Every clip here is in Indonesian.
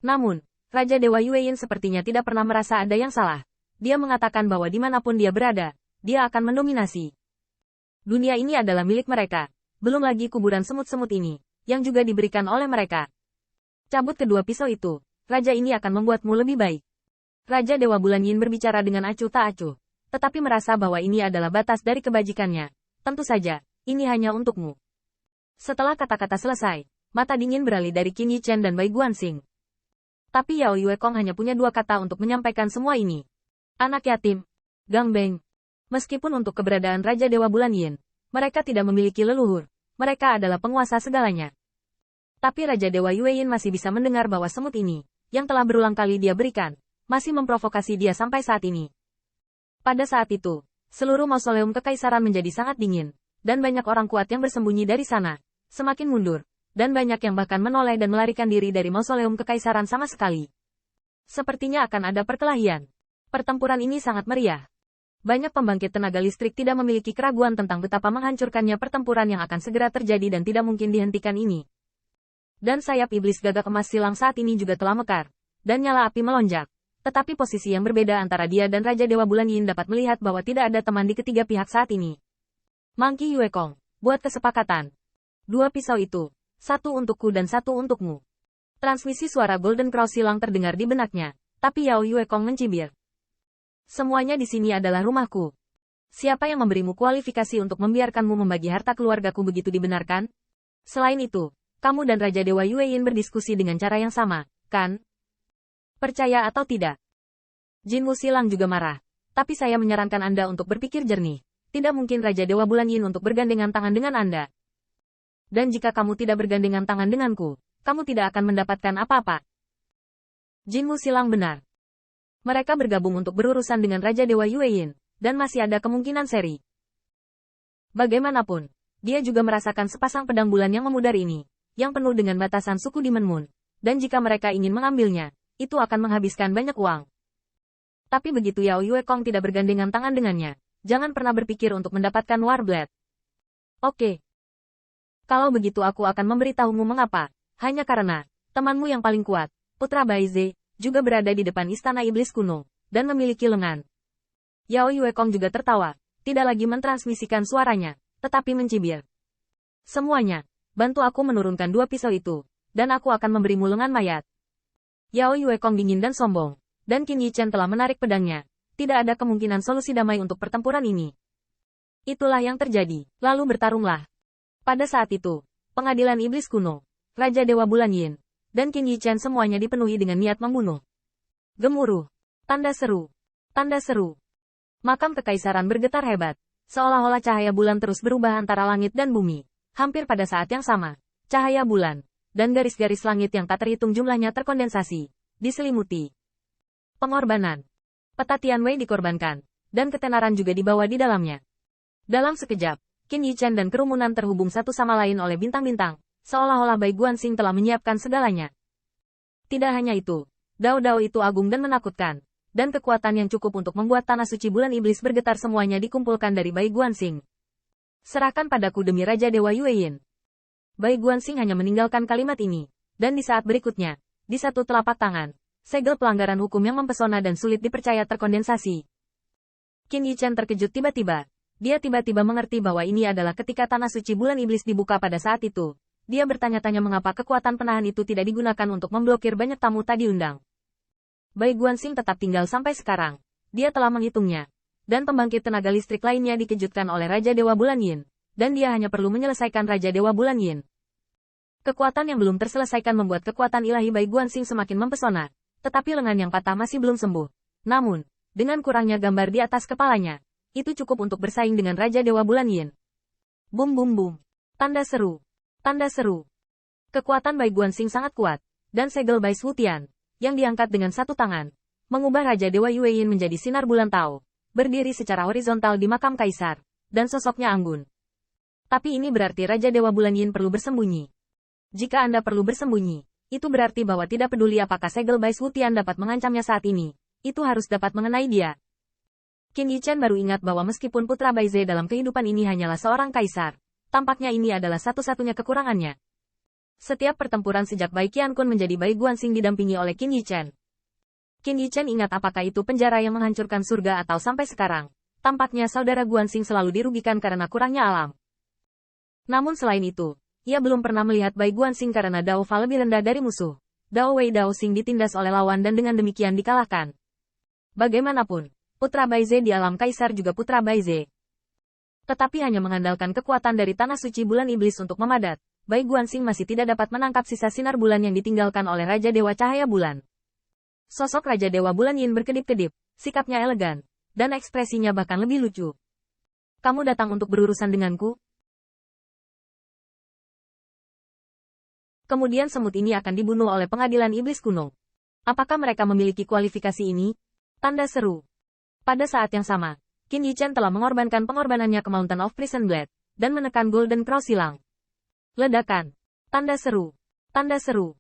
Namun, Raja Dewa Yueyin sepertinya tidak pernah merasa ada yang salah. Dia mengatakan bahwa dimanapun dia berada, dia akan mendominasi. Dunia ini adalah milik mereka. Belum lagi kuburan semut-semut ini, yang juga diberikan oleh mereka. Cabut kedua pisau itu, raja ini akan membuatmu lebih baik. Raja Dewa Bulan Yin berbicara dengan acuh tak acuh, tetapi merasa bahwa ini adalah batas dari kebajikannya. Tentu saja, ini hanya untukmu. Setelah kata-kata selesai, mata dingin beralih dari Qin Yichen dan Bai Guanxing. Tapi Yao Yue Kong hanya punya dua kata untuk menyampaikan semua ini. Anak yatim. Gang Beng. Meskipun untuk keberadaan Raja Dewa Bulan Yin, mereka tidak memiliki leluhur. Mereka adalah penguasa segalanya. Tapi Raja Dewa Yueyin masih bisa mendengar bahwa semut ini, yang telah berulang kali dia berikan, masih memprovokasi dia sampai saat ini. Pada saat itu, seluruh mausoleum kekaisaran menjadi sangat dingin, dan banyak orang kuat yang bersembunyi dari sana, semakin mundur, dan banyak yang bahkan menoleh dan melarikan diri dari mausoleum kekaisaran sama sekali. Sepertinya akan ada perkelahian. Pertempuran ini sangat meriah. Banyak pembangkit tenaga listrik tidak memiliki keraguan tentang betapa menghancurkannya pertempuran yang akan segera terjadi dan tidak mungkin dihentikan ini. Dan sayap iblis gagak emas silang saat ini juga telah mekar, dan nyala api melonjak. Tetapi posisi yang berbeda antara dia dan Raja Dewa Bulan Yin dapat melihat bahwa tidak ada teman di ketiga pihak saat ini. Monkey Yue Kong, buat kesepakatan. Dua pisau itu, satu untukku dan satu untukmu. Transmisi suara Golden Crow silang terdengar di benaknya, tapi Yao Yue Kong mencibir. Semuanya di sini adalah rumahku. Siapa yang memberimu kualifikasi untuk membiarkanmu membagi harta keluargaku begitu dibenarkan? Selain itu, kamu dan Raja Dewa Yueyin berdiskusi dengan cara yang sama, kan? Percaya atau tidak? Jin Wuxilang juga marah. Tapi saya menyarankan Anda untuk berpikir jernih. Tidak mungkin Raja Dewa Bulan Yin untuk bergandengan tangan dengan Anda. Dan jika kamu tidak bergandengan tangan denganku, kamu tidak akan mendapatkan apa-apa. Jin Wuxilang benar. Mereka bergabung untuk berurusan dengan Raja Dewa Yueyin, dan masih ada kemungkinan seri. Bagaimanapun, dia juga merasakan sepasang pedang bulan yang memudar ini, yang penuh dengan batasan suku Demon Moon, dan jika mereka ingin mengambilnya, itu akan menghabiskan banyak uang. Tapi begitu Yao Yue Kong tidak bergandengan tangan dengannya, jangan pernah berpikir untuk mendapatkan Warblade. Oke. Kalau begitu aku akan memberitahumu mengapa, hanya karena, temanmu yang paling kuat, Putra Baize, juga berada di depan istana iblis kuno, dan memiliki lengan. Yao Yue Kong juga tertawa, tidak lagi mentransmisikan suaranya, tetapi mencibir. Semuanya, bantu aku menurunkan dua pisau itu, dan aku akan memberimu lengan mayat. Yao Yue Kong dingin dan sombong, dan Qin Yichen telah menarik pedangnya, tidak ada kemungkinan solusi damai untuk pertempuran ini. Itulah yang terjadi, lalu bertarunglah. Pada saat itu, pengadilan iblis kuno, Raja Dewa Bulan Yin, dan Qin Yichen semuanya dipenuhi dengan niat membunuh. Gemuruh. Tanda seru. Tanda seru. Makam kekaisaran bergetar hebat, seolah-olah cahaya bulan terus berubah antara langit dan bumi. Hampir pada saat yang sama, cahaya bulan, dan garis-garis langit yang tak terhitung jumlahnya terkondensasi, diselimuti. Pengorbanan. Peta Tianwei dikorbankan, dan ketenaran juga dibawa di dalamnya. Dalam sekejap, Qin Yichen dan kerumunan terhubung satu sama lain oleh bintang-bintang, seolah-olah Bai Guanxing telah menyiapkan segalanya. Tidak hanya itu, dao-dao itu agung dan menakutkan, dan kekuatan yang cukup untuk membuat tanah suci bulan iblis bergetar semuanya dikumpulkan dari Bai Guanxing. Serahkan padaku demi Raja Dewa Yueyin. Bai Guanxing hanya meninggalkan kalimat ini, dan di saat berikutnya, di satu telapak tangan, segel pelanggaran hukum yang mempesona dan sulit dipercaya terkondensasi. Qin Yichen terkejut tiba-tiba. Dia tiba-tiba mengerti bahwa ini adalah ketika tanah suci bulan iblis dibuka pada saat itu. Dia bertanya-tanya mengapa kekuatan penahan itu tidak digunakan untuk memblokir banyak tamu tak diundang. Bai Guanxing tetap tinggal sampai sekarang. Dia telah menghitungnya. Dan pembangkit tenaga listrik lainnya dikejutkan oleh Raja Dewa Bulan Yin. Dan dia hanya perlu menyelesaikan Raja Dewa Bulan Yin. Kekuatan yang belum terselesaikan membuat kekuatan ilahi Bai Guanxing semakin mempesona. Tetapi lengan yang patah masih belum sembuh. Namun, dengan kurangnya gambar di atas kepalanya, itu cukup untuk bersaing dengan Raja Dewa Bulan Yin. Bum bum bum. Tanda seru. Tanda seru. Kekuatan Bai Guanxing sangat kuat, dan segel Bai Swutian, yang diangkat dengan satu tangan, mengubah Raja Dewa Yueyin menjadi sinar bulan Tao, berdiri secara horizontal di makam kaisar, dan sosoknya anggun. Tapi ini berarti Raja Dewa Bulan Yin perlu bersembunyi. Jika Anda perlu bersembunyi, itu berarti bahwa tidak peduli apakah segel Bai Swutian dapat mengancamnya saat ini, itu harus dapat mengenai dia. Qin Yichen baru ingat bahwa meskipun Putra Baize dalam kehidupan ini hanyalah seorang kaisar, tampaknya ini adalah satu-satunya kekurangannya. Setiap pertempuran sejak Bai Qiankun menjadi Bai Guanxing didampingi oleh Qin Yichen. Qin Yichen ingat apakah itu penjara yang menghancurkan surga atau sampai sekarang. Tampaknya saudara Guanxing selalu dirugikan karena kurangnya alam. Namun selain itu, ia belum pernah melihat Bai Guanxing karena Dao Fa lebih rendah dari musuh. Dao Wei Dao Xing ditindas oleh lawan dan dengan demikian dikalahkan. Bagaimanapun, putra Baize di alam kaisar juga putra Baize. Tetapi hanya mengandalkan kekuatan dari tanah suci bulan iblis untuk memadat, Bai Guanxing masih tidak dapat menangkap sisa sinar bulan yang ditinggalkan oleh Raja Dewa Cahaya Bulan. Sosok Raja Dewa Bulan Yin berkedip-kedip, sikapnya elegan, dan ekspresinya bahkan lebih lucu. Kamu datang untuk berurusan denganku? Kemudian semut ini akan dibunuh oleh pengadilan iblis kuno. Apakah mereka memiliki kualifikasi ini? Tanda seru. Pada saat yang sama, Qin Yichen telah mengorbankan pengorbanannya ke Mountain of Prison Blade, dan menekan Golden Cross silang. Ledakan. Tanda seru. Tanda seru.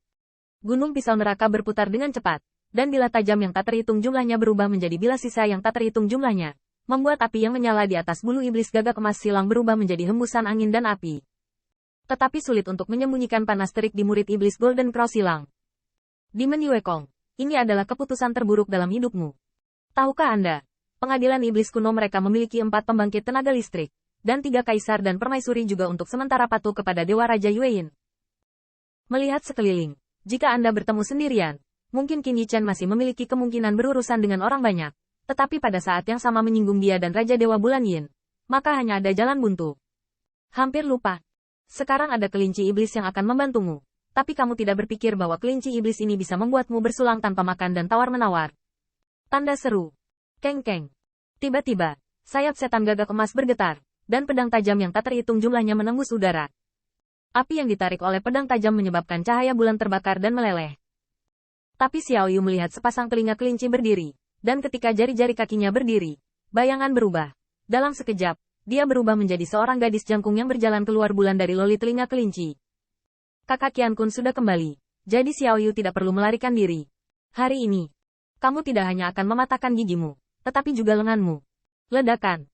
Gunung pisau neraka berputar dengan cepat, dan bila tajam yang tak terhitung jumlahnya berubah menjadi bila sisa yang tak terhitung jumlahnya, membuat api yang menyala di atas bulu iblis gagak emas silang berubah menjadi hembusan angin dan api. Tetapi sulit untuk menyembunyikan panas terik di murid iblis Golden Cross silang. Demon Yue Kong, ini adalah keputusan terburuk dalam hidupmu. Tahukah Anda, pengadilan iblis kuno mereka memiliki 4 pembangkit tenaga listrik, dan 3 kaisar dan permaisuri juga untuk sementara patuh kepada Dewa Raja Yueyin. Melihat sekeliling, jika Anda bertemu sendirian, mungkin Qin Yichen masih memiliki kemungkinan berurusan dengan orang banyak, tetapi pada saat yang sama menyinggung dia dan Raja Dewa Bulan Yin, maka hanya ada jalan buntu. Hampir lupa. Sekarang ada kelinci iblis yang akan membantumu, tapi kamu tidak berpikir bahwa kelinci iblis ini bisa membuatmu bersulang tanpa makan dan tawar-menawar. Tanda seru. Keng-keng. Tiba-tiba, sayap setan gagak emas bergetar, dan pedang tajam yang tak terhitung jumlahnya menembus udara. Api yang ditarik oleh pedang tajam menyebabkan cahaya bulan terbakar dan meleleh. Tapi Xiao Yu melihat sepasang telinga kelinci berdiri, dan ketika jari-jari kakinya berdiri, bayangan berubah. Dalam sekejap, dia berubah menjadi seorang gadis jangkung yang berjalan keluar bulan dari loli telinga kelinci. Kakak Qiankun sudah kembali, jadi Xiao Yu tidak perlu melarikan diri. Hari ini, kamu tidak hanya akan mematahkan gigimu, tetapi juga lenganmu. Ledakan.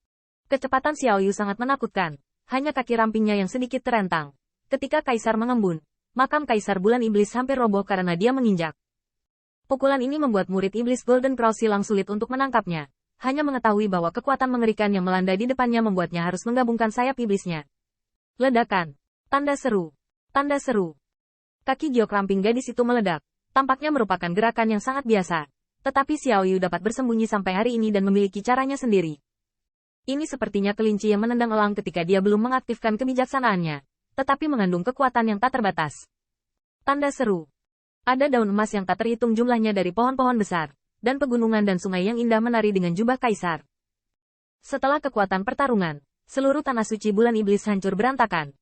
Kecepatan Xiao Yu sangat menakutkan, hanya kaki rampingnya yang sedikit terentang. Ketika Kaisar mengembun, makam Kaisar Bulan Iblis hampir roboh karena dia menginjak. Pukulan ini membuat murid Iblis Golden Cross silang sulit untuk menangkapnya. Hanya mengetahui bahwa kekuatan mengerikan yang melanda di depannya membuatnya harus menggabungkan sayap iblisnya. Ledakan. Tanda seru. Tanda seru. Kaki giok ramping gadis itu meledak. Tampaknya merupakan gerakan yang sangat biasa. Tetapi Xiao Yu dapat bersembunyi sampai hari ini dan memiliki caranya sendiri. Ini sepertinya kelinci yang menendang elang ketika dia belum mengaktifkan kebijaksanaannya, tetapi mengandung kekuatan yang tak terbatas. Tanda seru. Ada daun emas yang tak terhitung jumlahnya dari pohon-pohon besar, dan pegunungan dan sungai yang indah menari dengan jubah kaisar. Setelah kekuatan pertarungan, seluruh tanah suci bulan iblis hancur berantakan,